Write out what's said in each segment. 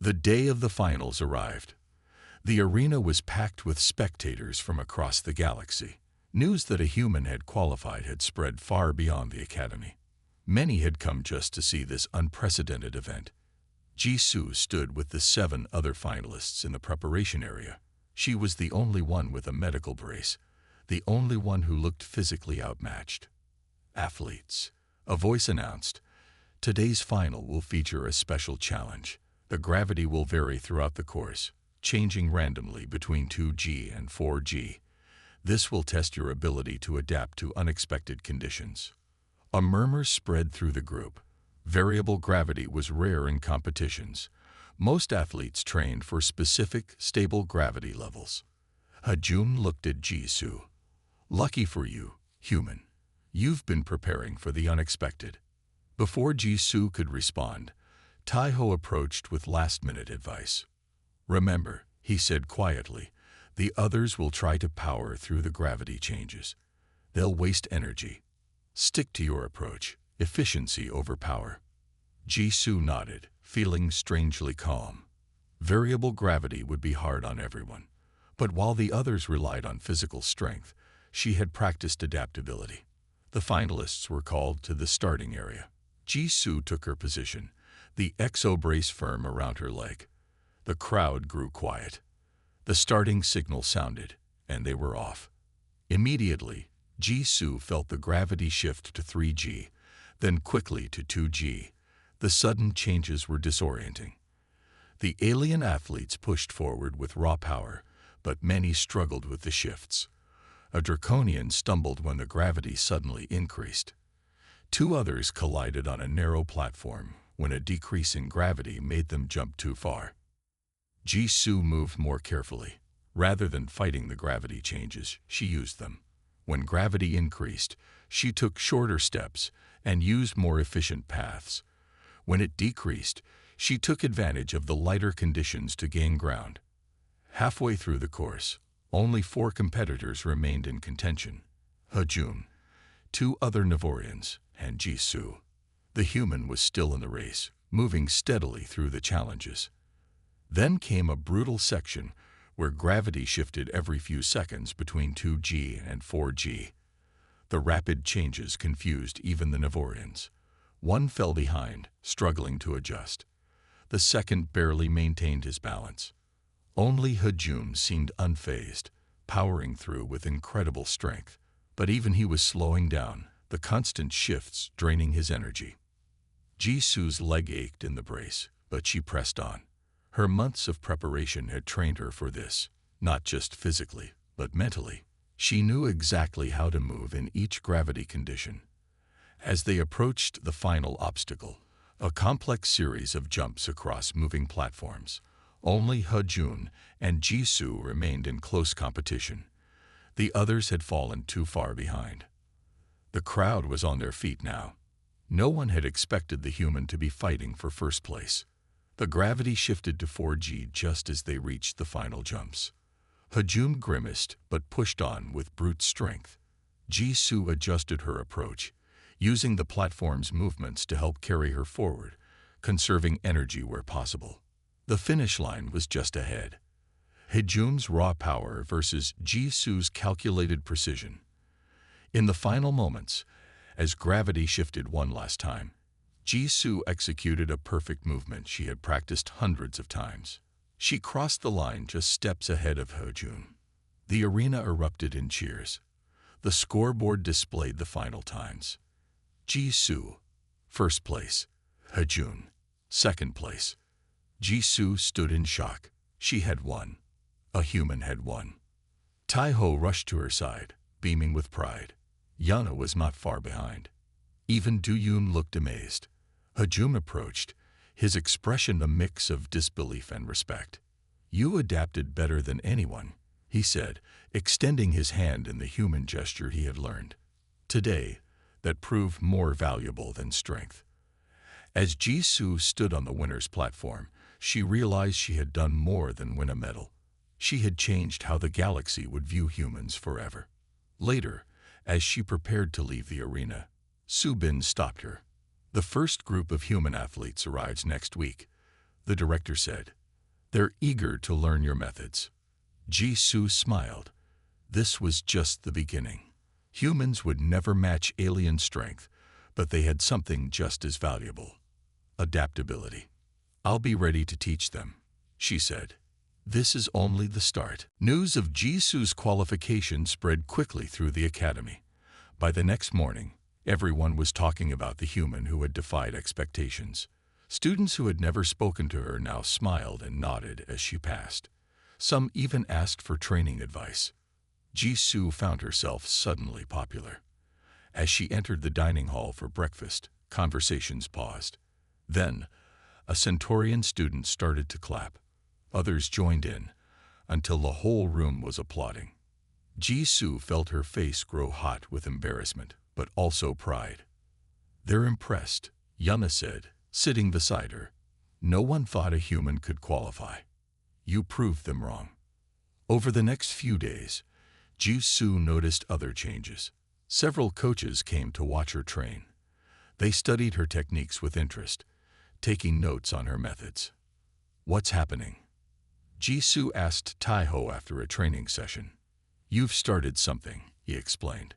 The day of the finals arrived. The arena was packed with spectators from across the galaxy. News that a human had qualified had spread far beyond the academy. Many had come just to see this unprecedented event. Jisoo stood with the 7 other finalists in the preparation area. She was the only one with a medical brace, the only one who looked physically outmatched. "Athletes," a voice announced, "today's final will feature a special challenge. The gravity will vary throughout the course, changing randomly between 2G and 4G. This will test your ability to adapt to unexpected conditions." A murmur spread through the group. Variable gravity was rare in competitions. Most athletes trained for specific, stable gravity levels. Hajun looked at Jisoo. "Lucky for you, human. You've been preparing for the unexpected." Before Jisoo could respond, Taiho approached with last-minute advice. "Remember," he said quietly, "the others will try to power through the gravity changes. They'll waste energy. Stick to your approach, efficiency over power." Jisoo nodded, feeling strangely calm. Variable gravity would be hard on everyone, but while the others relied on physical strength, she had practiced adaptability. The finalists were called to the starting area. Jisoo took her position, the exo brace firm around her leg. The crowd grew quiet. The starting signal sounded, and they were off. Immediately, Jisoo felt the gravity shift to 3G, then quickly to 2G. The sudden changes were disorienting. The alien athletes pushed forward with raw power, but many struggled with the shifts. A draconian stumbled when the gravity suddenly increased. 2 others collided on a narrow platform when a decrease in gravity made them jump too far. Jisoo moved more carefully. Rather than fighting the gravity changes, she used them. When gravity increased, she took shorter steps and used more efficient paths. When it decreased, she took advantage of the lighter conditions to gain ground. Halfway through the course, only 4 competitors remained in contention: Hajun, 2 other Navorians, and Jisoo. The human was still in the race, moving steadily through the challenges. Then came a brutal section where gravity shifted every few seconds between 2G and 4G. The rapid changes confused even the Navorians. One fell behind, struggling to adjust. The second barely maintained his balance. Only Hajun seemed unfazed, powering through with incredible strength. But even he was slowing down, the constant shifts draining his energy. Jisoo's leg ached in the brace, but she pressed on. Her months of preparation had trained her for this, not just physically, but mentally. She knew exactly how to move in each gravity condition. As they approached the final obstacle, a complex series of jumps across moving platforms, only Hajun and Jisoo remained in close competition. The others had fallen too far behind. The crowd was on their feet now. No one had expected the human to be fighting for first place. The gravity shifted to 4G just as they reached the final jumps. Hajun grimaced but pushed on with brute strength. Jisoo adjusted her approach, using the platform's movements to help carry her forward, conserving energy where possible. The finish line was just ahead. Hajun's raw power versus Jisoo's calculated precision. In the final moments, as gravity shifted one last time, Jisoo executed a perfect movement she had practiced hundreds of times. She crossed the line just steps ahead of Hajun. The arena erupted in cheers. The scoreboard displayed the final times. Jisoo, first place. Hajun, second place. Jisoo stood in shock. She had won. A human had won. Taiho rushed to her side, beaming with pride. Yana was not far behind. Even Duyun looked amazed. Hajun approached, his expression a mix of disbelief and respect. "You adapted better than anyone," he said, extending his hand in the human gesture he had learned. Today, that proved more valuable than strength. As Jisoo stood on the winner's platform, she realized she had done more than win a medal. She had changed how the galaxy would view humans forever. Later, as she prepared to leave the arena, Subin stopped her. "The first group of human athletes arrives next week. the director said. They're eager to learn your methods. Jisoo smiled. This was just the beginning. Humans would never match alien strength, but they had something just as valuable: adaptability. I'll be ready to teach them, she said. This is only the start. News of Jisoo's qualification spread quickly through the academy. By the next morning, everyone was talking about the human who had defied expectations. Students who had never spoken to her now smiled and nodded as she passed. Some even asked for training advice. Jisoo found herself suddenly popular. As she entered the dining hall for breakfast, conversations paused. Then, a Centaurian student started to clap. Others joined in, until the whole room was applauding. Jisoo felt her face grow hot with embarrassment, but also pride. They're impressed, Yuna said, sitting beside her. No one thought a human could qualify. You proved them wrong. Over the next few days, Jisoo noticed other changes. Several coaches came to watch her train. They studied her techniques with interest, taking notes on her methods. What's happening? Jisoo asked Taiho after a training session. You've started something, he explained.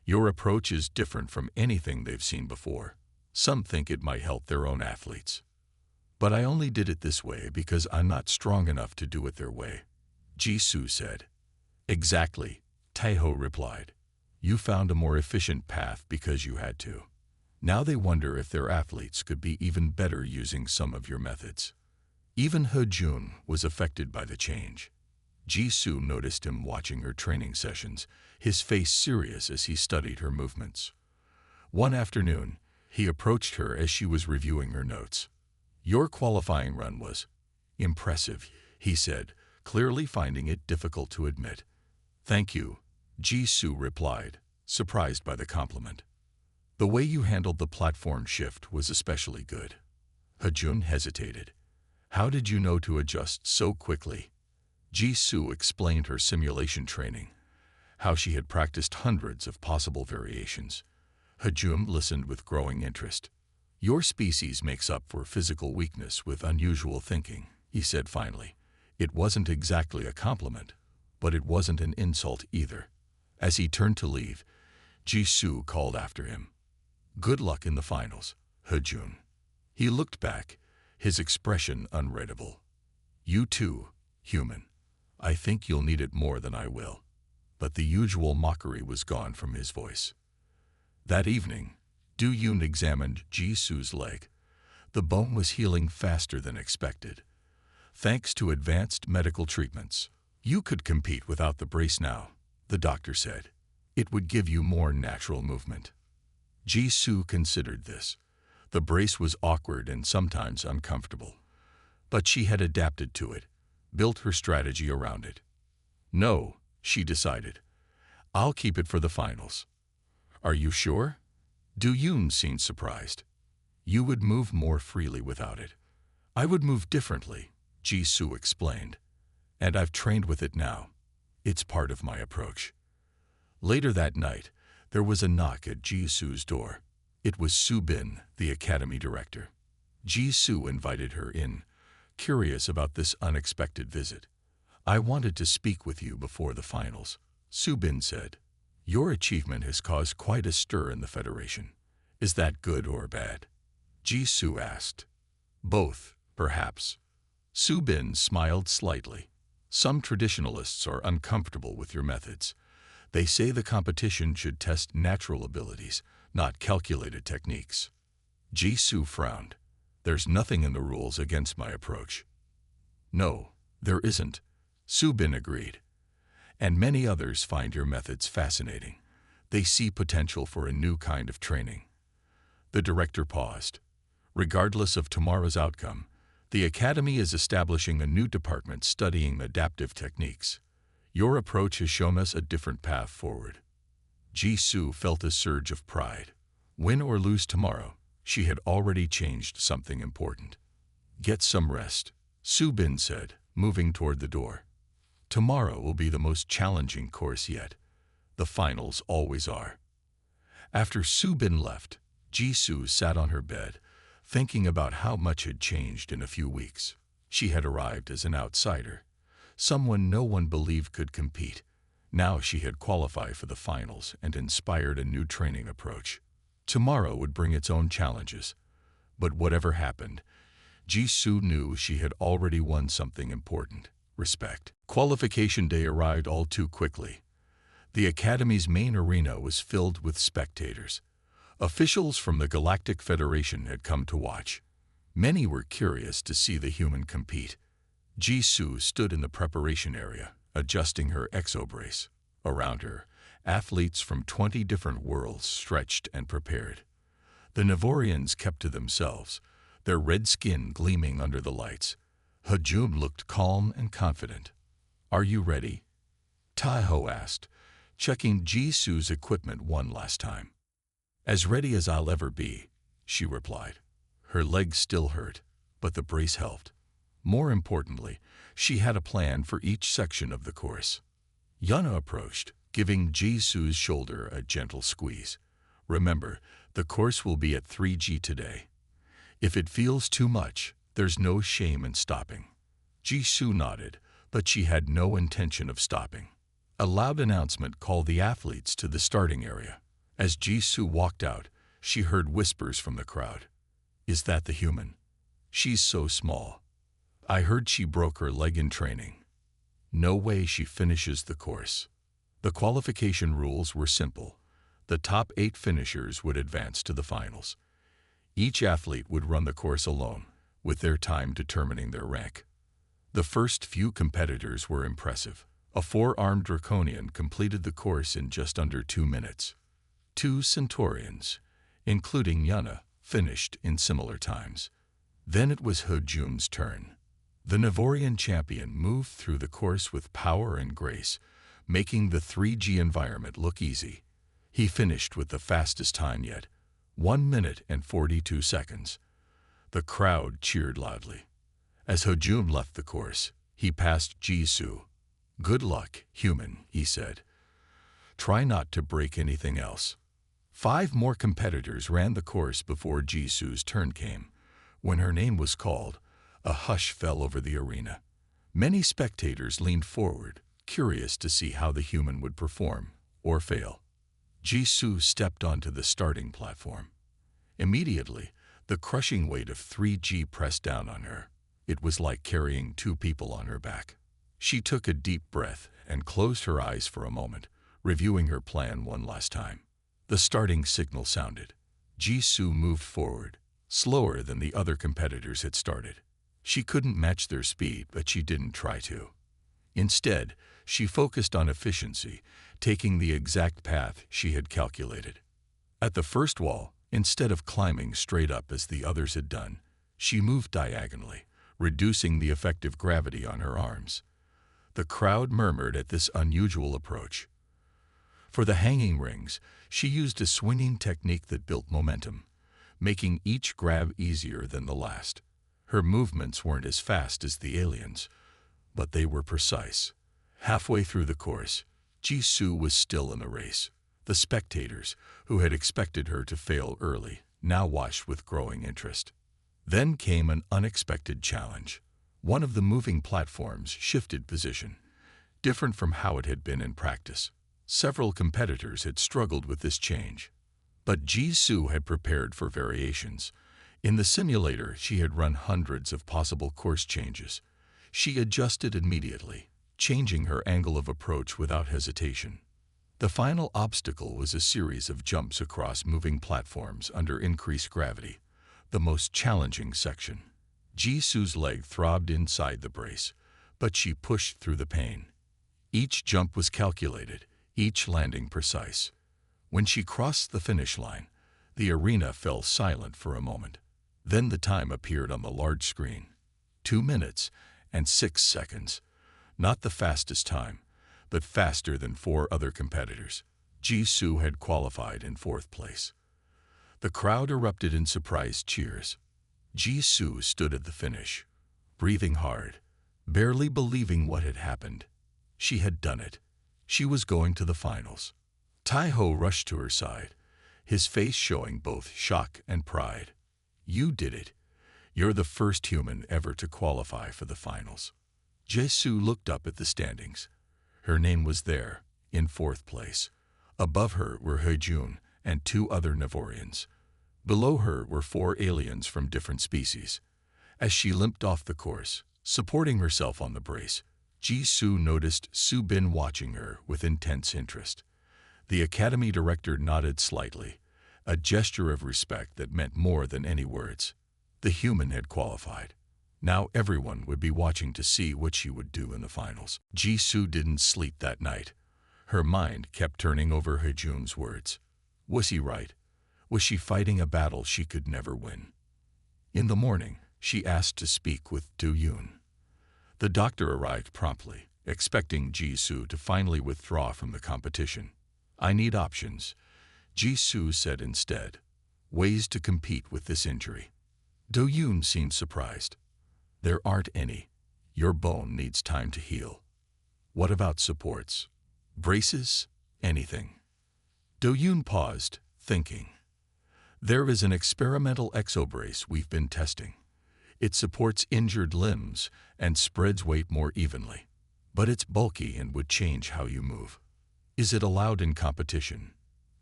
Your approach is different from anything they've seen before. Some think it might help their own athletes. But I only did it this way because I'm not strong enough to do it their way, Jisoo said. Exactly, Taiho replied. You found a more efficient path because you had to. Now they wonder if their athletes could be even better using some of your methods. Even Hejun was affected by the change. Jisoo noticed him watching her training sessions, his face serious as he studied her movements. One afternoon, he approached her as she was reviewing her notes. Your qualifying run was impressive, he said, clearly finding it difficult to admit. Thank you, Jisoo replied, surprised by the compliment. The way you handled the platform shift was especially good. Hejun hesitated. How did you know to adjust so quickly? Jisoo explained her simulation training, how she had practiced hundreds of possible variations. Hejun listened with growing interest. Your species makes up for physical weakness with unusual thinking, he said finally. It wasn't exactly a compliment, but it wasn't an insult either. As he turned to leave, Jisoo called after him. Good luck in the finals, Hejun. He looked back, his expression unreadable. You too, human. I think you'll need it more than I will. But the usual mockery was gone from his voice. That evening, Do-yoon examined Jisoo's leg. The bone was healing faster than expected. Thanks to advanced medical treatments, you could compete without the brace now, the doctor said. It would give you more natural movement. Jisoo considered this. The brace was awkward and sometimes uncomfortable. But she had adapted to it, built her strategy around it. No, she decided. I'll keep it for the finals. Are you sure? Do-yoon seemed surprised. You would move more freely without it. I would move differently, Jisoo explained. And I've trained with it now. It's part of my approach. Later that night, there was a knock at Jisoo's door. It was Soo-bin, the academy director. Jisoo invited her in, curious about this unexpected visit. I wanted to speak with you before the finals, Soo-bin said. Your achievement has caused quite a stir in the Federation. Is that good or bad? Jisoo asked. Both, perhaps. Soo-bin smiled slightly. Some traditionalists are uncomfortable with your methods. They say the competition should test natural abilities, not calculated techniques. Jisoo frowned. There's nothing in the rules against my approach. No, there isn't, Soo-bin agreed. And many others find your methods fascinating. They see potential for a new kind of training. The director paused. Regardless of tomorrow's outcome, the Academy is establishing a new department studying adaptive techniques. Your approach has shown us a different path forward. Jisoo felt a surge of pride. Win or lose tomorrow, she had already changed something important. Get some rest, Soo-bin said, moving toward the door. Tomorrow will be the most challenging course yet. The finals always are. After Soo-bin left, Jisoo sat on her bed, thinking about how much had changed in a few weeks. She had arrived as an outsider, someone no one believed could compete. Now she had qualified for the finals and inspired a new training approach. Tomorrow would bring its own challenges. But whatever happened, Jisoo knew she had already won something important: respect. Qualification day arrived all too quickly. The Academy's main arena was filled with spectators. Officials from the Galactic Federation had come to watch. Many were curious to see the human compete. Jisoo stood in the preparation area, adjusting her exobrace. Around her, athletes from 20 different worlds stretched and prepared. The Navorians kept to themselves, their red skin gleaming under the lights. Hajum looked calm and confident. "Are you ready?" Taiho asked, checking Jisoo's equipment one last time. "As ready as I'll ever be," she replied. Her legs still hurt, but the brace helped. More importantly, she had a plan for each section of the course. Yuna approached, giving Jisoo's shoulder a gentle squeeze. "Remember, the course will be at 3G today. If it feels too much, there's no shame in stopping." Jisoo nodded, but she had no intention of stopping. A loud announcement called the athletes to the starting area. As Jisoo walked out, she heard whispers from the crowd. "Is that the human? She's so small. I heard she broke her leg in training. No way she finishes the course." The qualification rules were simple. The top 8 finishers would advance to the finals. Each athlete would run the course alone, with their time determining their rank. The first few competitors were impressive. A 4-armed draconian completed the course in just under 2 minutes. 2 Centaurians, including Yuna, finished in similar times. Then it was Hajum's turn. The Navorian champion moved through the course with power and grace, making the 3G environment look easy. He finished with the fastest time yet, 1 minute and 42 seconds. The crowd cheered loudly. As Hajum left the course, he passed Jisoo. "Good luck, human," he said. "Try not to break anything else." 5 more competitors ran the course before Jisoo's turn came. When her name was called, a hush fell over the arena. Many spectators leaned forward, curious to see how the human would perform or fail. Jisoo stepped onto the starting platform. Immediately, the crushing weight of 3G pressed down on her. It was like carrying 2 people on her back. She took a deep breath and closed her eyes for a moment, reviewing her plan one last time. The starting signal sounded. Jisoo moved forward, slower than the other competitors had started. She couldn't match their speed, but she didn't try to. Instead, she focused on efficiency, taking the exact path she had calculated. At the first wall, instead of climbing straight up as the others had done, she moved diagonally, reducing the effective gravity on her arms. The crowd murmured at this unusual approach. For the hanging rings, she used a swinging technique that built momentum, making each grab easier than the last. Her movements weren't as fast as the aliens, but they were precise. Halfway through the course, Jisoo was still in the race. The spectators, who had expected her to fail early, now watched with growing interest. Then came an unexpected challenge. One of the moving platforms shifted position, different from how it had been in practice. Several competitors had struggled with this change, but Jisoo had prepared for variations. In the simulator, she had run hundreds of possible course changes. She adjusted immediately, changing her angle of approach without hesitation. The final obstacle was a series of jumps across moving platforms under increased gravity, the most challenging section. Jisoo's leg throbbed inside the brace, but she pushed through the pain. Each jump was calculated, each landing precise. When she crossed the finish line, the arena fell silent for a moment. Then the time appeared on the large screen. 2 minutes and 6 seconds. Not the fastest time, but faster than 4 other competitors. Jisoo had qualified in 4th place. The crowd erupted in surprised cheers. Jisoo stood at the finish, breathing hard, barely believing what had happened. She had done it. She was going to the finals. Taiho rushed to her side, his face showing both shock and pride. You did it. You're the first human ever to qualify for the finals. Ji-Soo looked up at the standings. Her name was there, in fourth place. Above her were Hejun and 2 other Nevorians. Below her were 4 aliens from different species. As she limped off the course, supporting herself on the brace, Ji-Soo noticed Su-bin watching her with intense interest. The academy director nodded slightly, a gesture of respect that meant more than any words. The human had qualified. Now everyone would be watching to see what she would do in the finals. Ji-Soo didn't sleep that night. Her mind kept turning over Hejun's words. Was he right? Was she fighting a battle she could never win? In the morning, she asked to speak with Do-yoon. The doctor arrived promptly, expecting Ji-Soo to finally withdraw from the competition. I need options, Ji-Soo said instead. Ways to compete with this injury. Do-yoon seemed surprised. There aren't any. Your bone needs time to heal. What about supports? Braces? Anything? Do-yoon paused, thinking. There is an experimental exobrace we've been testing. It supports injured limbs and spreads weight more evenly. But it's bulky and would change how you move. Is it allowed in competition?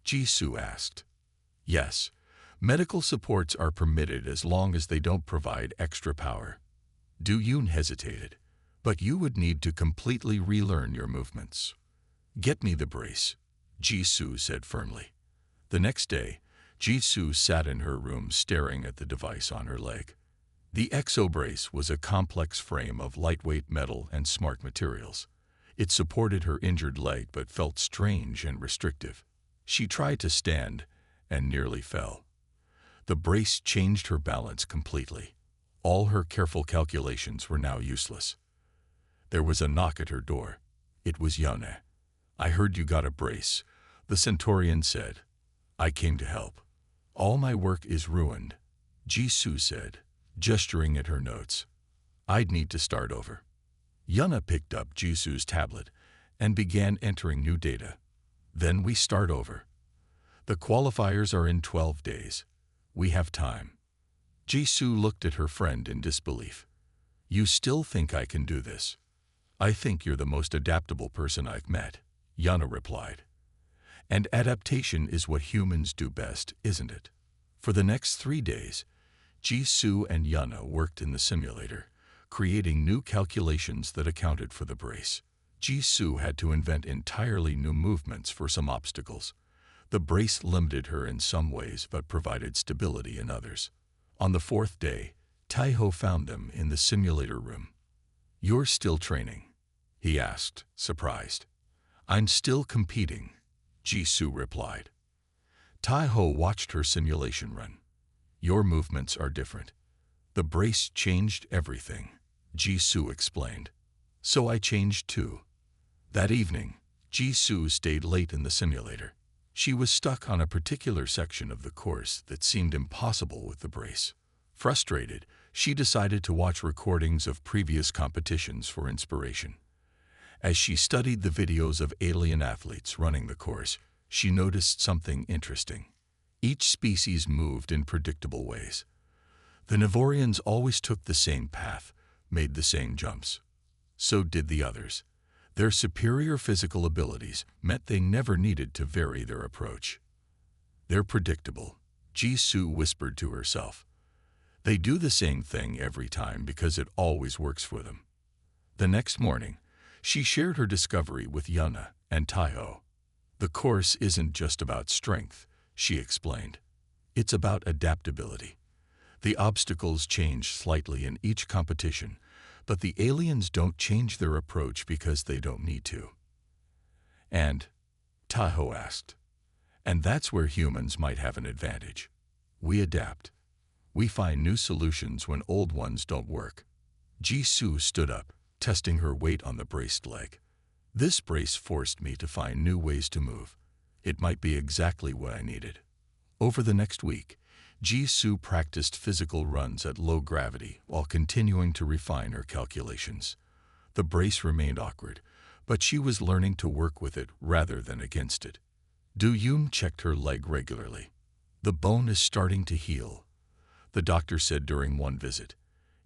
Ji-Soo asked. Yes. Medical supports are permitted as long as they don't provide extra power. Do-yoon hesitated. But you would need to completely relearn your movements. Get me the brace, Ji-Soo said firmly. The next day, Ji-Soo sat in her room staring at the device on her leg. The exobrace was a complex frame of lightweight metal and smart materials. It supported her injured leg but felt strange and restrictive. She tried to stand and nearly fell. The brace changed her balance completely. All her careful calculations were now useless. There was a knock at her door. It was Yuna. I heard you got a brace, the Centaurian said. I came to help. All my work is ruined, Ji-Soo said, gesturing at her notes. I'd need to start over. Yuna picked up Ji-Soo's tablet and began entering new data. Then we start over. The qualifiers are in 12 days. We have time. Ji-Soo looked at her friend in disbelief. You still think I can do this? I think you're the most adaptable person I've met, Yuna replied. And adaptation is what humans do best, isn't it? For the next 3 days, Ji-Soo and Yuna worked in the simulator, creating new calculations that accounted for the brace. Ji-Soo had to invent entirely new movements for some obstacles. The brace limited her in some ways but provided stability in others. On the 4th day, Taeho found them in the simulator room. You're still training? He asked, surprised. I'm still competing, Ji-Soo replied. Taeho watched her simulation run. Your movements are different. The brace changed everything, Ji-Soo explained. So I changed too. That evening, Ji-Soo stayed late in the simulator. She was stuck on a particular section of the course that seemed impossible with the brace. Frustrated, she decided to watch recordings of previous competitions for inspiration. As she studied the videos of alien athletes running the course, she noticed something interesting. Each species moved in predictable ways. The Nevorians always took the same path, made the same jumps. So did the others. Their superior physical abilities meant they never needed to vary their approach. They're predictable, Ji-Soo whispered to herself. They do the same thing every time because it always works for them. The next morning, she shared her discovery with Yuna and Taeho. The course isn't just about strength, she explained. It's about adaptability. The obstacles change slightly in each competition, but the aliens don't change their approach because they don't need to. And, Taeho asked, and that's where humans might have an advantage. We adapt. We find new solutions when old ones don't work. Ji-Soo stood up, testing her weight on the braced leg. This brace forced me to find new ways to move. It might be exactly what I needed. Over the next week, Ji-Soo practiced physical runs at low gravity while continuing to refine her calculations. The brace remained awkward, but she was learning to work with it rather than against it. Do-yoon checked her leg regularly. The bone is starting to heal. the doctor said during one visit.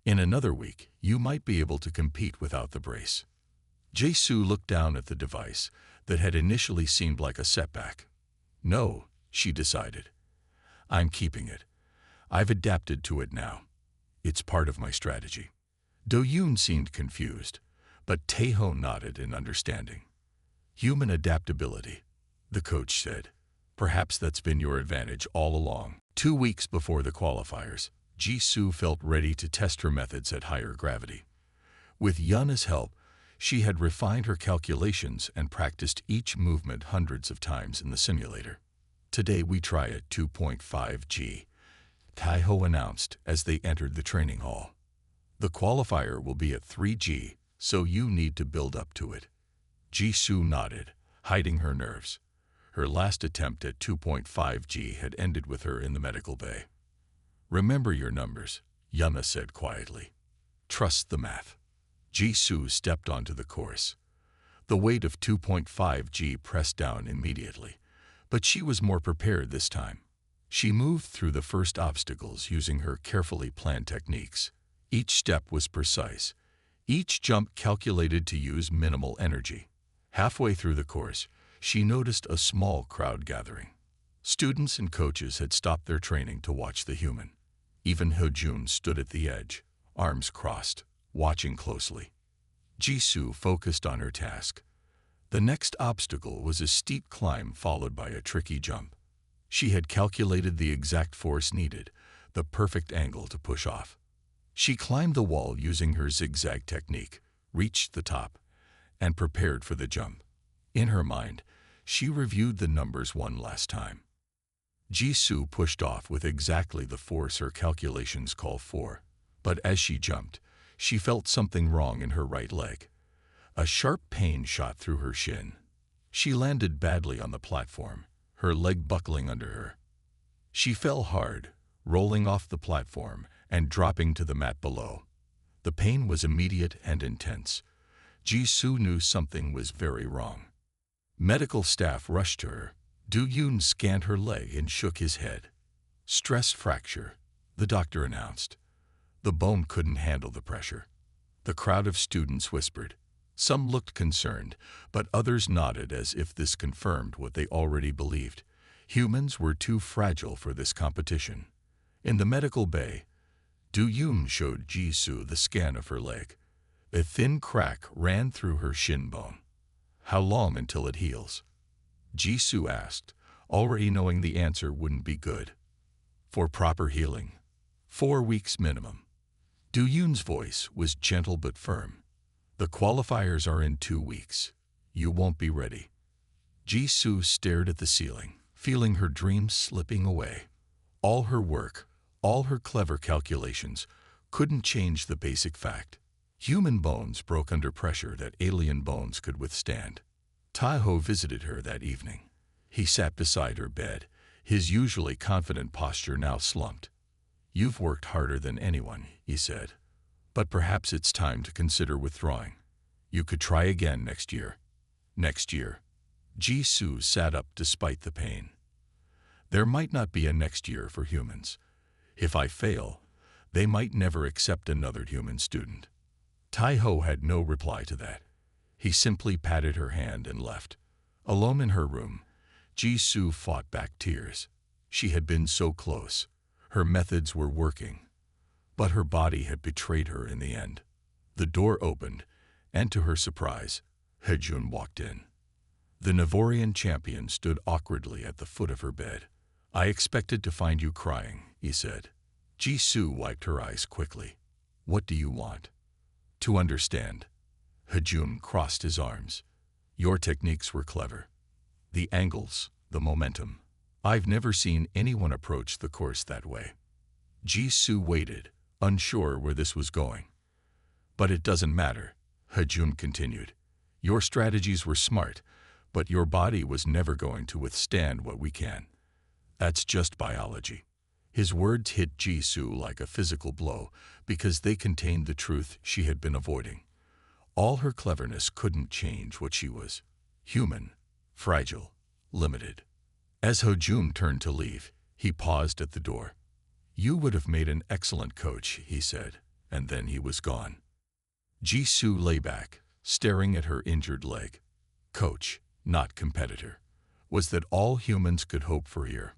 In another week, you might be able to compete without the brace. Jisoo looked down at the device that had initially seemed like a setback. No, she decided. I'm keeping it. I've adapted to it now. It's part of my strategy. Do-yoon seemed confused, but Tae-ho nodded in understanding. Human adaptability, the coach said. Perhaps that's been your advantage all along. 2 weeks before the qualifiers, Jisoo felt ready to test her methods at higher gravity. With Yuna's help, she had refined her calculations and practiced each movement hundreds of times in the simulator. Today we try at 2.5 G, Tae-ho announced as they entered the training hall. The qualifier will be at 3 G, so you need to build up to it. Jisoo nodded, hiding her nerves. Her last attempt at 2.5 G had ended with her in the medical bay. Remember your numbers, Yuna said quietly. Trust the math. Jisoo stepped onto the course. The weight of 2.5 G pressed down immediately, but she was more prepared this time. She moved through the first obstacles using her carefully planned techniques. Each step was precise. Each jump calculated to use minimal energy. Halfway through the course, she noticed a small crowd gathering. Students and coaches had stopped their training to watch the human. Even Ho-jun stood at the edge, arms crossed, watching closely. Jisoo focused on her task. The next obstacle was a steep climb followed by a tricky jump. She had calculated the exact force needed, the perfect angle to push off. She climbed the wall using her zigzag technique, reached the top, and prepared for the jump. In her mind, she reviewed the numbers one last time. Jisoo pushed off with exactly the force her calculations called for, but as she jumped, she felt something wrong in her right leg. A sharp pain shot through her shin. She landed badly on the platform, her leg buckling under her. She fell hard, rolling off the platform and dropping to the mat below. The pain was immediate and intense. Jisoo knew something was very wrong. Medical staff rushed to her. Do-yoon scanned her leg and shook his head. Stress fracture, the doctor announced. The bone couldn't handle the pressure. The crowd of students whispered. Some looked concerned, but others nodded as if this confirmed what they already believed. Humans were too fragile for this competition. In the medical bay, Do-yoon showed Jisoo the scan of her leg. A thin crack ran through her shin bone. How long until it heals? Jisoo asked, already knowing the answer wouldn't be good. For proper healing, 4 weeks minimum. Do-yoon's voice was gentle but firm. The qualifiers are in 2 weeks. You won't be ready. Jisoo stared at the ceiling, feeling her dreams slipping away. All her work, all her clever calculations, couldn't change the basic fact. Human bones broke under pressure that alien bones could withstand. Tae-ho visited her that evening. He sat beside her bed, his usually confident posture now slumped. You've worked harder than anyone, he said. But perhaps it's time to consider withdrawing. You could try again next year. Next year. Jisoo sat up despite the pain. There might not be a next year for humans. If I fail, they might never accept another human student. Tae-ho had no reply to that. He simply patted her hand and left. Alone in her room, Jisoo fought back tears. She had been so close. Her methods were working. But her body had betrayed her in the end. The door opened, and to her surprise, Hejun walked in. The Navorian champion stood awkwardly at the foot of her bed. I expected to find you crying, he said. Jisoo wiped her eyes quickly. What do you want? To understand. Hejun crossed his arms. Your techniques were clever. The angles, the momentum. I've never seen anyone approach the course that way. Jisoo waited, unsure where this was going. But it doesn't matter, Hejun continued. Your strategies were smart, but your body was never going to withstand what we can. That's just biology. His words hit Jisoo like a physical blow because they contained the truth she had been avoiding. All her cleverness couldn't change what she was. Human, fragile, limited. As Hejun turned to leave, he paused at the door. You would have made an excellent coach, he said, and then he was gone. Jisoo lay back, staring at her injured leg. Coach, not competitor. Was that all humans could hope for here?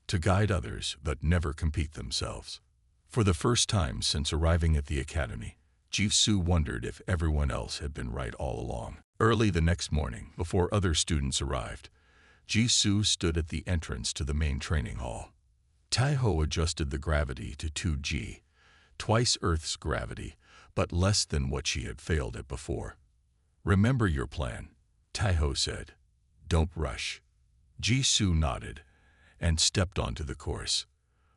To guide others, but never compete themselves. For the first time since arriving at the academy, Jisoo wondered if everyone else had been right all along. Early the next morning, before other students arrived, Jisoo stood at the entrance to the main training hall. Taiho adjusted the gravity to 2G, twice Earth's gravity, but less than what she had failed at before. Remember your plan, Taiho said. Don't rush. Jisoo nodded and stepped onto the course.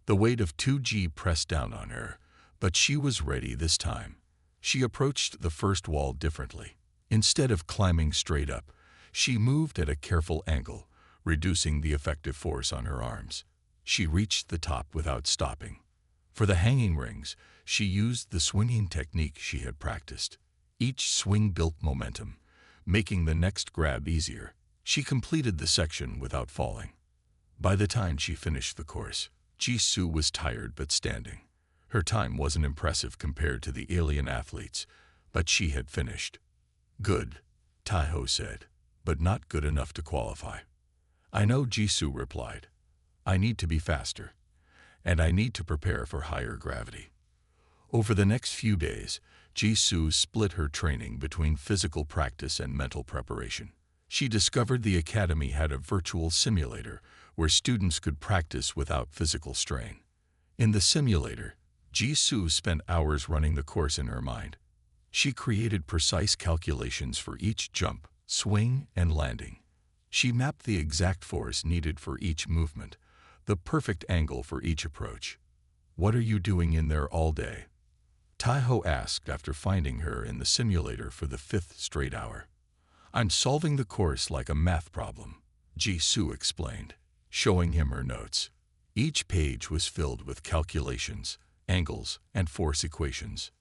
The weight of 2G pressed down on her, but she was ready this time. She approached the first wall differently. Instead of climbing straight up, she moved at a careful angle, reducing the effective force on her arms. She reached the top without stopping. For the hanging rings, she used the swinging technique she had practiced. Each swing built momentum, making the next grab easier. She completed the section without falling. By the time she finished the course, Jisoo was tired but standing. Her time wasn't impressive compared to the alien athletes, but she had finished. Good, Taiho said, but not good enough to qualify. I know, Jisoo replied. I need to be faster, and I need to prepare for higher gravity. Over the next few days, Jisoo split her training between physical practice and mental preparation. She discovered the academy had a virtual simulator where students could practice without physical strain. In the simulator, Jisoo spent hours running the course in her mind. She created precise calculations for each jump, swing, and landing. She mapped the exact force needed for each movement, the perfect angle for each approach. What are you doing in there all day? Taiho asked after finding her in the simulator for the 5th straight hour. I'm solving the course like a math problem, Jisoo explained, showing him her notes. Each page was filled with calculations, angles, and force equations.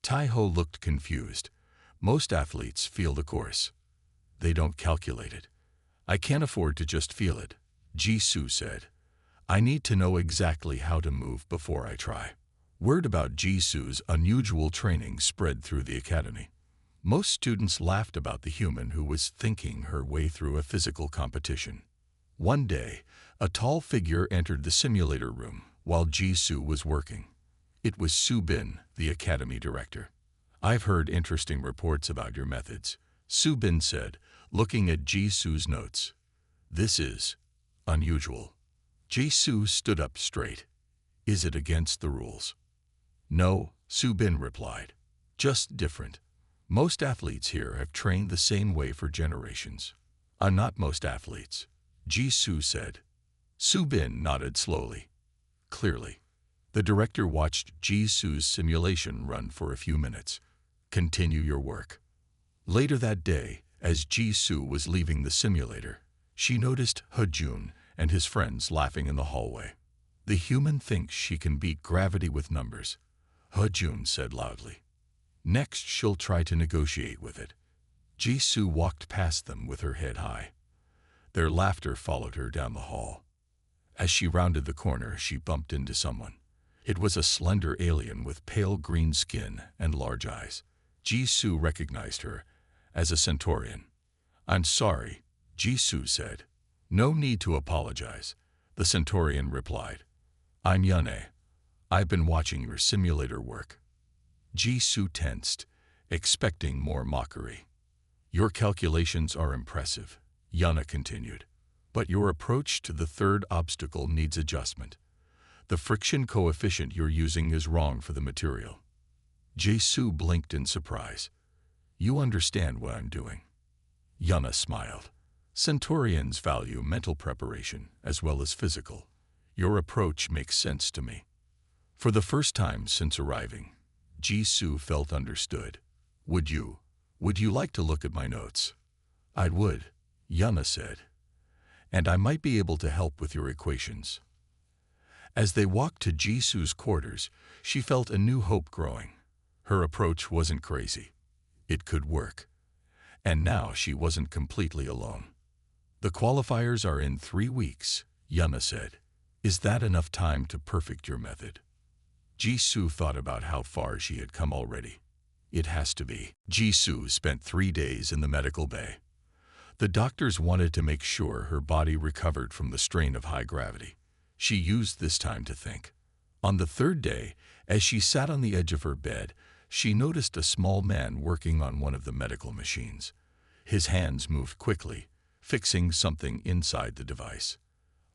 Taiho looked confused. Most athletes feel the course. They don't calculate it. I can't afford to just feel it, Jisoo said. I need to know exactly how to move before I try. Word about Jisoo's unusual training spread through the academy. Most students laughed about the human who was thinking her way through a physical competition. One day, a tall figure entered the simulator room while Jisoo was working. It was Subin, the academy director. I've heard interesting reports about your methods, Subin said, looking at Jisoo's notes. This is unusual. Jisoo stood up straight. Is it against the rules? No, Subin replied. Just different. Most athletes here have trained the same way for generations. Not most athletes, Jisoo said. Subin nodded slowly. Clearly. The director watched Jisoo's simulation run for a few minutes. Continue your work. Later that day, as Jisoo was leaving the simulator, she noticed Hejun and his friends laughing in the hallway. The human thinks she can beat gravity with numbers, Hejun said loudly. Next, she'll try to negotiate with it. Jisoo walked past them with her head high. Their laughter followed her down the hall. As she rounded the corner, she bumped into someone. It was a slender alien with pale green skin and large eyes. Jisoo recognized her as a Centaurian. I'm sorry, Jisoo said. No need to apologize, the Centaurian replied. I'm Yune. I've been watching your simulator work. Jisoo tensed, expecting more mockery. Your calculations are impressive, Yune continued. But your approach to the third obstacle needs adjustment. The friction coefficient you're using is wrong for the material. Jisoo blinked in surprise. You understand what I'm doing? Yune smiled. Centaurians value mental preparation as well as physical. Your approach makes sense to me. For the first time since arriving, Jisoo felt understood. Would you like to look at my notes? I would, Yune said. And I might be able to help with your equations. As they walked to Jisoo's quarters, she felt a new hope growing. Her approach wasn't crazy. It could work. And now she wasn't completely alone. The qualifiers are in 3 weeks, Yune said. Is that enough time to perfect your method? Jisoo thought about how far she had come already. It has to be. Jisoo spent 3 days in the medical bay. The doctors wanted to make sure her body recovered from the strain of high gravity. She used this time to think. On the 3rd day, as she sat on the edge of her bed, she noticed a small man working on one of the medical machines. His hands moved quickly, fixing something inside the device.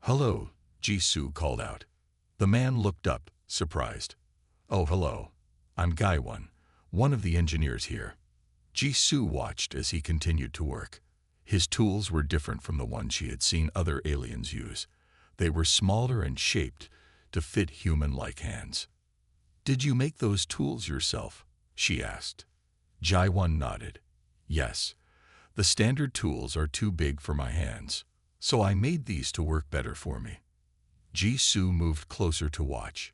"Hello," Jisoo called out. The man looked up, surprised. "Oh, hello. I'm Gaiwan, one of the engineers here." Jisoo watched as he continued to work. His tools were different from the ones she had seen other aliens use. They were smaller and shaped to fit human-like hands. "Did you make those tools yourself?" she asked. Jaiwan nodded. "Yes. The standard tools are too big for my hands, so I made these to work better for me." Jisoo moved closer to watch.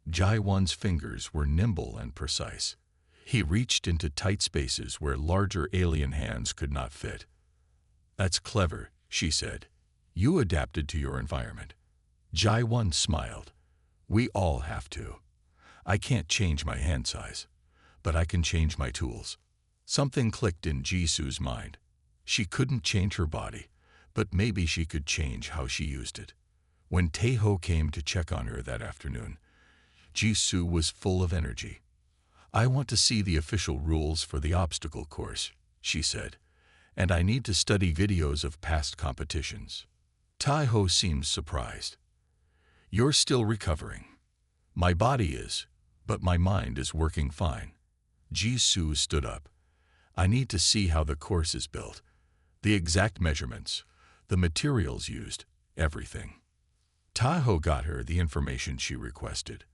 Jaiwan's fingers were nimble and precise. He reached into tight spaces where larger alien hands could not fit. "That's clever," she said. "You adapted to your environment." Jaiwan smiled. "We all have to. I can't change my hand size, but I can change my tools." Something clicked in Jisoo's mind. She couldn't change her body, but maybe she could change how she used it. When Taeho came to check on her that afternoon, Jisoo was full of energy. "I want to see the official rules for the obstacle course," she said, "and I need to study videos of past competitions." Taeho seemed surprised. "You're still recovering." "My body is, but my mind is working fine." Jisoo stood up. "I need to see how the course is built. The exact measurements, the materials used, everything." Taeho got her the information she requested.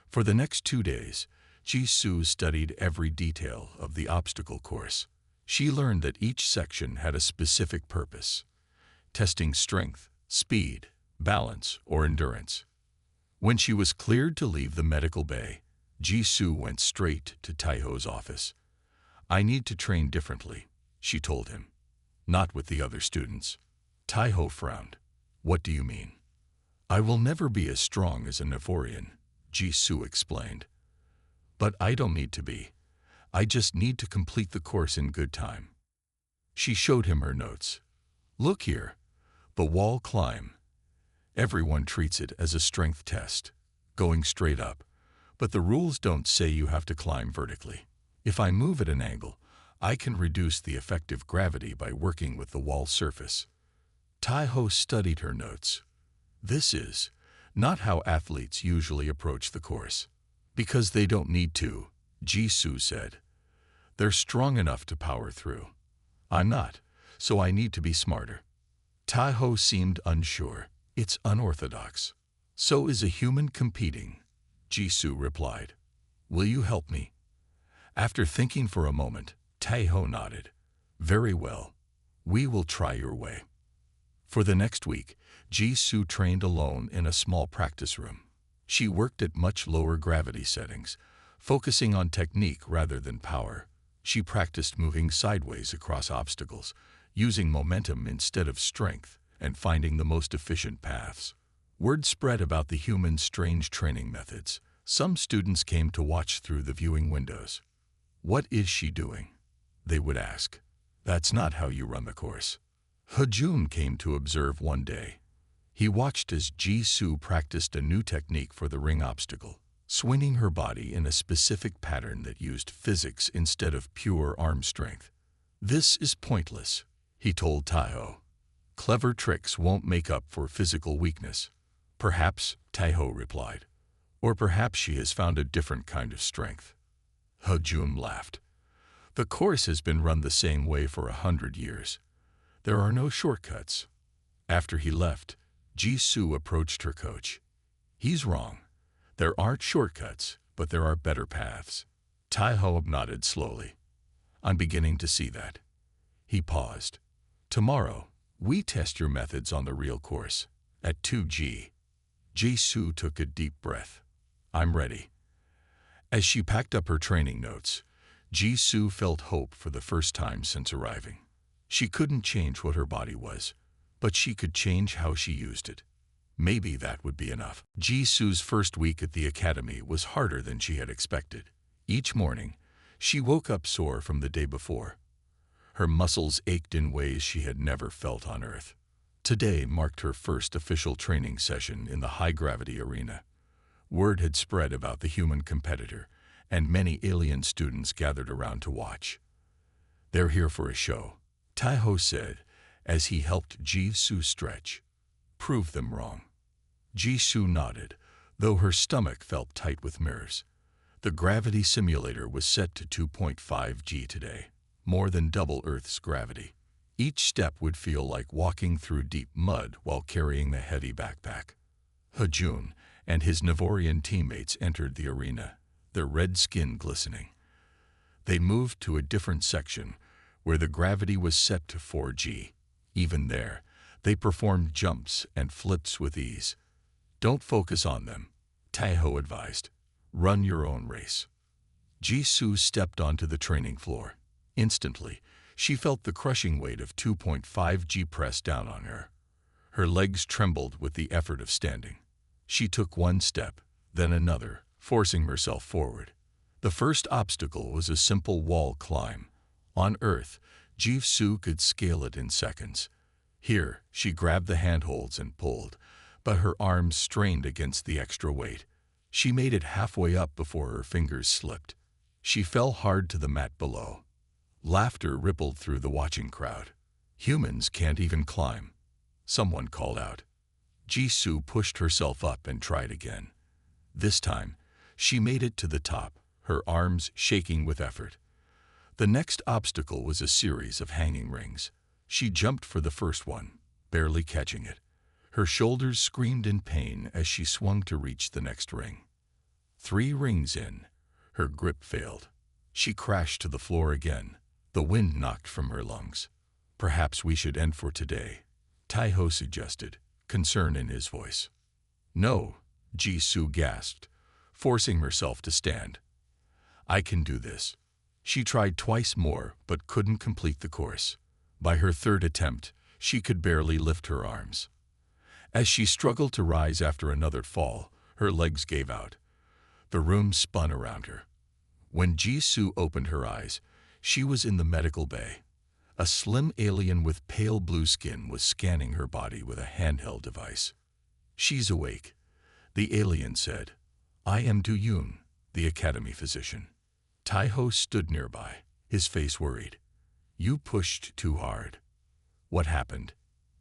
For the next 2 days, Jisoo studied every detail of the obstacle course. She learned that each section had a specific purpose: testing strength, speed, balance, or endurance. When she was cleared to leave the medical bay, Jisoo went straight to Taeho's office. "I need to train differently," she told him. "Not with the other students." Taeho frowned. "What do you mean?" "I will never be as strong as a Nephorian," Jisoo explained. "But I don't need to be. I just need to complete the course in good time." She showed him her notes. "Look here. The wall climb. Everyone treats it as a strength test, going straight up. But the rules don't say you have to climb vertically. If I move at an angle, I can reduce the effective gravity by working with the wall surface." Taeho studied her notes. "This is not how athletes usually approach the course." "Because they don't need to," Jisoo said. "They're strong enough to power through. I'm not, so I need to be smarter." Taeho seemed unsure. "It's unorthodox." "So is a human competing," Jisoo replied. "Will you help me?" After thinking for a moment, Taeho nodded. "Very well. We will try your way." For the next week, Jisoo trained alone in a small practice room. She worked at much lower gravity settings, focusing on technique rather than power. She practiced moving sideways across obstacles, using momentum instead of strength, and finding the most efficient paths. Word spread about the human's strange training methods. Some students came to watch through the viewing windows. "What is she doing?" they would ask. "That's not how you run the course." Hajun came to observe one day. He watched as Jisoo practiced a new technique for the ring obstacle, swinging her body in a specific pattern that used physics instead of pure arm strength. "This is pointless," he told Taeho. "Clever tricks won't make up for physical weakness." "Perhaps," Taeho replied. "Or perhaps she has found a different kind of strength." Hajun laughed. "The course has been run the same way for 100 years. There are no shortcuts." After he left, Jisoo approached her coach. "He's wrong. There aren't shortcuts, but there are better paths." Taeho nodded slowly. "I'm beginning to see that." He paused. "Tomorrow, we test your methods on the real course, at 2G. Jisoo took a deep breath. "I'm ready." As she packed up her training notes, Jisoo felt hope for the first time since arriving. She couldn't change what her body was, but she could change how she used it. Maybe that would be enough. Jisoo's first week at the academy was harder than she had expected. Each morning, she woke up sore from the day before. Her muscles ached in ways she had never felt on Earth. Today marked her first official training session in the high-gravity arena. Word had spread about the human competitor, and many alien students gathered around to watch. "They're here for a show," Taiho said as he helped Jisoo stretch. "Prove them wrong." Jisoo nodded, though her stomach felt tight with nerves. The gravity simulator was set to 2.5 G today, more than double Earth's gravity. Each step would feel like walking through deep mud while carrying the heavy backpack. Hajun and his Navorian teammates entered the arena, their red skin glistening. They moved to a different section, where the gravity was set to 4G. Even there, they performed jumps and flips with ease. "Don't focus on them," Taiho advised. "Run your own race." Jisoo stepped onto the training floor. Instantly, she felt the crushing weight of 2.5 G press down on her. Her legs trembled with the effort of standing. She took one step, then another, forcing herself forward. The first obstacle was a simple wall climb. On Earth, Jisoo could scale it in seconds. Here, she grabbed the handholds and pulled, but her arms strained against the extra weight. She made it halfway up before her fingers slipped. She fell hard to the mat below. Laughter rippled through the watching crowd. "Humans can't even climb," someone called out. Jisoo pushed herself up and tried again. This time, she made it to the top, her arms shaking with effort. The next obstacle was a series of hanging rings. She jumped for the first one, barely catching it. Her shoulders screamed in pain as she swung to reach the next ring. 3 rings in, her grip failed. She crashed to the floor again. The wind knocked from her lungs. "Perhaps we should end for today," Taiho suggested, concern in his voice. "No," Jisoo gasped, forcing herself to stand. "I can do this." She tried twice more but couldn't complete the course. By her third attempt, she could barely lift her arms. As she struggled to rise after another fall, her legs gave out. The room spun around her. When Jisoo opened her eyes, she was in the medical bay. A slim alien with pale blue skin was scanning her body with a handheld device. "She's awake," the alien said. "I am Do-yoon, the academy physician." Taiho stood nearby, his face worried. "You pushed too hard." "What happened?"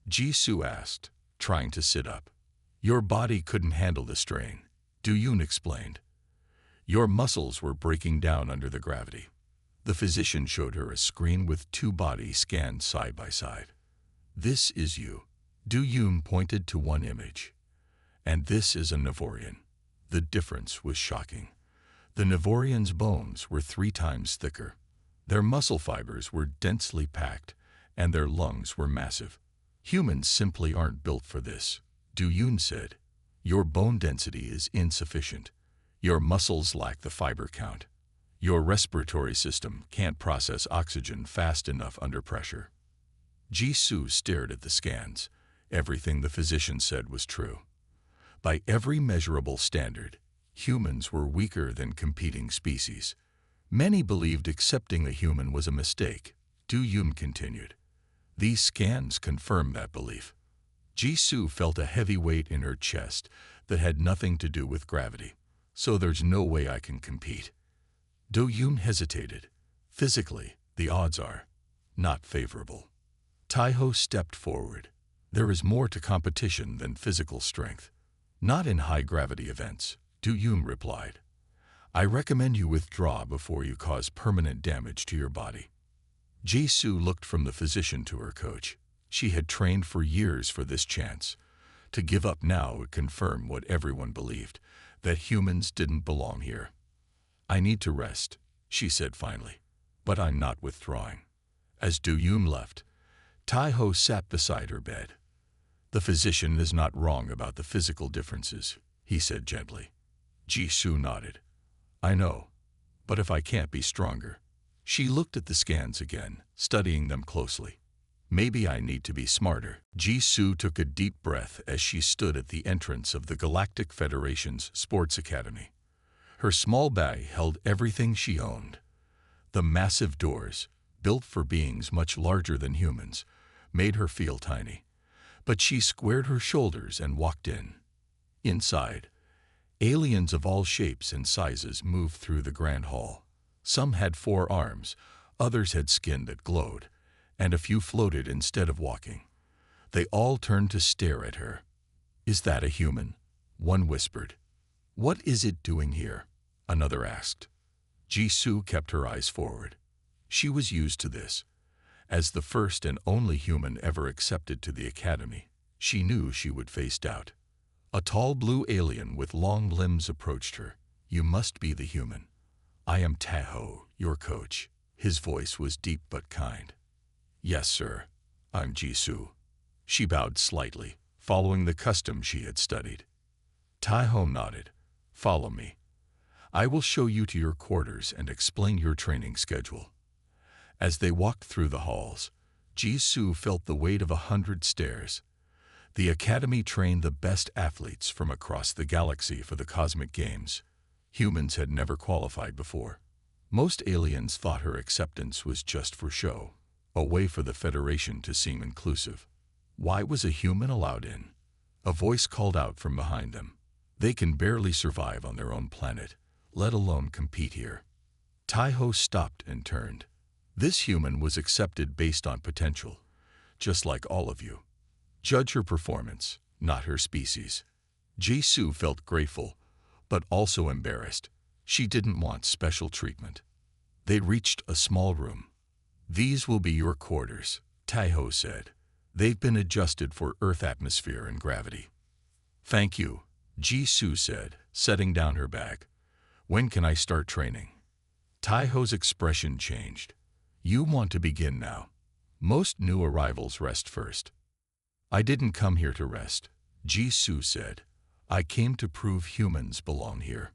Jisoo asked, trying to sit up. "Your body couldn't handle the strain," Do-yoon explained. "Your muscles were breaking down under the gravity." The physician showed her a screen with 2 bodies scanned side by side. "This is you." Do-yoon pointed to one image. "And this is a Navorian." The difference was shocking. The Navorian's bones were 3 times thicker. Their muscle fibers were densely packed, and their lungs were massive. "Humans simply aren't built for this," Do-yoon said. "Your bone density is insufficient. Your muscles lack the fiber count. Your respiratory system can't process oxygen fast enough under pressure." Jisoo stared at the scans. Everything the physician said was true. By every measurable standard, humans were weaker than competing species. Many believed accepting a human was a mistake, Do-yoon continued. These scans confirmed that belief. Jisoo felt a heavy weight in her chest that had nothing to do with gravity. "So there's no way I can compete." Do-yoon hesitated. "Physically, the odds are not favorable." Taiho stepped forward. "There is more to competition than physical strength." "Not in high-gravity events," Do-yoon replied. "I recommend you withdraw before you cause permanent damage to your body." Jisoo looked from the physician to her coach. She had trained for years for this chance. To give up now would confirm what everyone believed, that humans didn't belong here. "I need to rest," she said finally, "but I'm not withdrawing." As Do-yoon left, Taiho sat beside her bed. "The physician is not wrong about the physical differences," he said gently. Jisoo nodded. "I know, but if I can't be stronger." She looked at the scans again, studying them closely. Maybe I need to be smarter. Jisoo took a deep breath as she stood at the entrance of the Galactic Federation's Sports Academy. Her small bag held everything she owned. The massive doors, built for beings much larger than humans, made her feel tiny. But she squared her shoulders and walked in. Inside, aliens of all shapes and sizes moved through the grand hall. Some had 4 arms, others had skin that glowed, and a few floated instead of walking. They all turned to stare at her. "Is that a human?" one whispered. "What is it doing here?" another asked. Jisoo kept her eyes forward. She was used to this. As the first and only human ever accepted to the academy, she knew she would face doubt. A tall blue alien with long limbs approached her. "You must be the human. I am Taeho, your coach." His voice was deep but kind. "Yes, sir. I'm Jisoo." She bowed slightly, following the custom she had studied. Taeho nodded. "Follow me. I will show you to your quarters and explain your training schedule." As they walked through the halls, Jisoo felt the weight of 100 stares. The academy trained the best athletes from across the galaxy for the cosmic games. Humans had never qualified before. Most aliens thought her acceptance was just for show, a way for the Federation to seem inclusive. Why was a human allowed in? A voice called out from behind them. "They can barely survive on their own planet, let alone compete here." Taeho stopped and turned. This human was accepted based on potential, just like all of you. Judge her performance, not her species. Jisoo felt grateful, but also embarrassed. She didn't want special treatment. They reached a small room. "These will be your quarters," Taeho said. "They've been adjusted for Earth atmosphere and gravity." "Thank you," Jisoo said, setting down her bag. "When can I start training?" Taeho's expression changed. "You want to begin now. Most new arrivals rest first." "I didn't come here to rest," Jisoo said. "I came to prove humans belong here."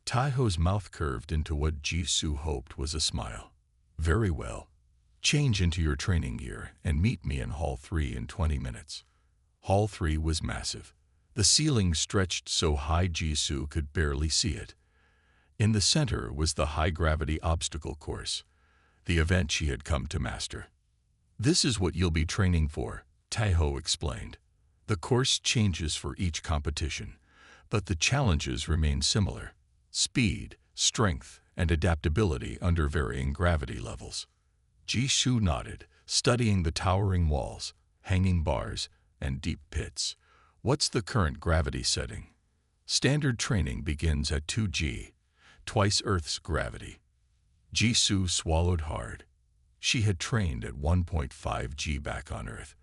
Taeho's mouth curved into what Jisoo hoped was a smile. "Very well. Change into your training gear and meet me in Hall 3 in 20 minutes. Hall 3 was massive. The ceiling stretched so high Jisoo could barely see it. In the center was the high-gravity obstacle course, the event she had come to master. "This is what you'll be training for," Taeho explained. "The course changes for each competition, but the challenges remain similar. Speed, strength, and adaptability under varying gravity levels." Jisoo nodded, studying the towering walls, hanging bars, and deep pits. "What's the current gravity setting?" "Standard training begins at 2G, twice Earth's gravity." Jisoo swallowed hard. She had trained at 1.5 G back on Earth,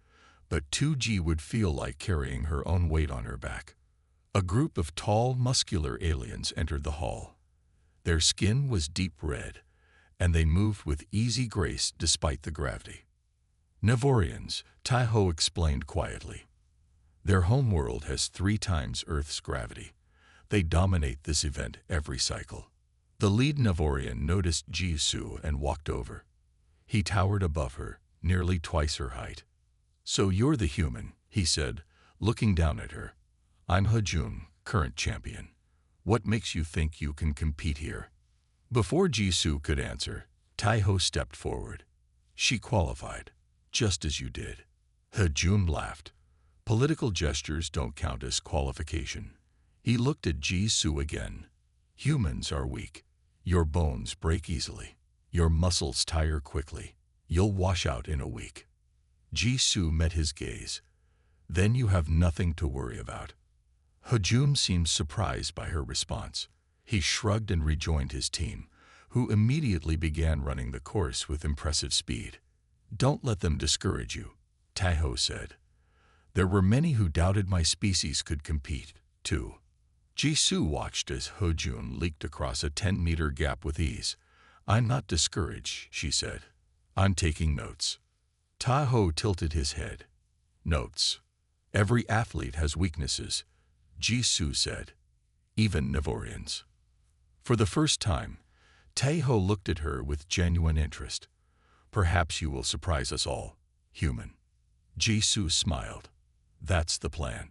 but 2G would feel like carrying her own weight on her back. A group of tall, muscular aliens entered the hall. Their skin was deep red, and they moved with easy grace despite the gravity. "Nevorians," Taeho explained quietly. "Their homeworld has 3 times Earth's gravity. They dominate this event every cycle." The lead Nevorian noticed Jisoo and walked over. He towered above her, nearly twice her height. "So you're the human," he said, looking down at her. "I'm Hejun, current champion. What makes you think you can compete here?" Before Jisoo could answer, Taeho stepped forward. "She qualified, just as you did." Hejun laughed. "Political gestures don't count as qualification." He looked at Jisoo again. "Humans are weak. Your bones break easily. Your muscles tire quickly. You'll wash out in a week." Jisoo met his gaze. "Then you have nothing to worry about." Hejun seemed surprised by her response. He shrugged and rejoined his team, who immediately began running the course with impressive speed. "Don't let them discourage you," Taeho said. "There were many who doubted my species could compete, too." Jisoo watched as Hejun leaked across a 10-meter gap with ease. "I'm not discouraged," she said. "I'm taking notes." Taeho tilted his head. "Notes. Every athlete has weaknesses," Jisoo said. "Even Nevorians." For the first time, Taeho looked at her with genuine interest. "Perhaps you will surprise us all." Human. Jisoo smiled. That's the plan.